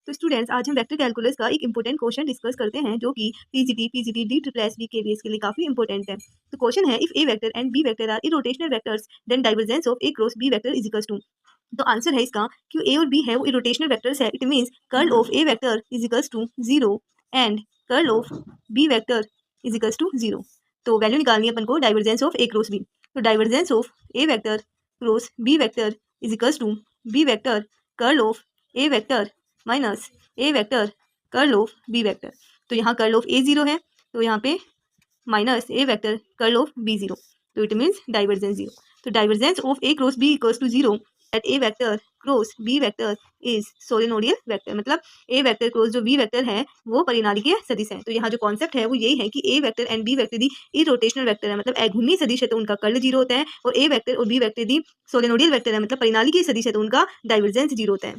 तो स्टूडेंट्स, आज हम वेक्टर कैलकुलस का एक इंपॉर्टेंट क्वेश्चन डिस्कस करते हैं जो कि PGT D triple S B KVS के लिए काफी इंपॉर्टेंट है। तो क्वेश्चन है, if A vector and B vector are irrotational vectors then divergence of A cross B vector is equals to. तो आंसर है इसका, क्यों ए और बी है वो इरोटेशनल वेक्टर्स है, it means curl of A vector is equals to 0 and curl of B vector is equals to 0। तो value निकालनी है अपन को divergence of A cross b. तो divergence of A vector cross B vector is equals to b vector curl of A vector minus A vector curl of B vector. तो यहाँ curl of ए 0 है, तो यहाँ पे minus A vector curl of B 0, तो it means divergence 0। तो divergence of A cross B equals to 0 at A vector cross B vector is solenoidal vector. मतलब A vector cross जो बी वेक्टर है वो परिनालिकीय सदिश है। तो यहाँ जो कॉन्सेप्ट है वो यही है कि a vector and B vector the irrotational vector है, मतलब घूर्णी सदिश है तो उनका कर्ल 0 होता है, और ए वेक्टर और बी वेक्टर दी सोलेनोइडल वेक्टर है मतलब परिनालिकीय सदिश है तो उनका डाइवर्जेंस 0 होता है।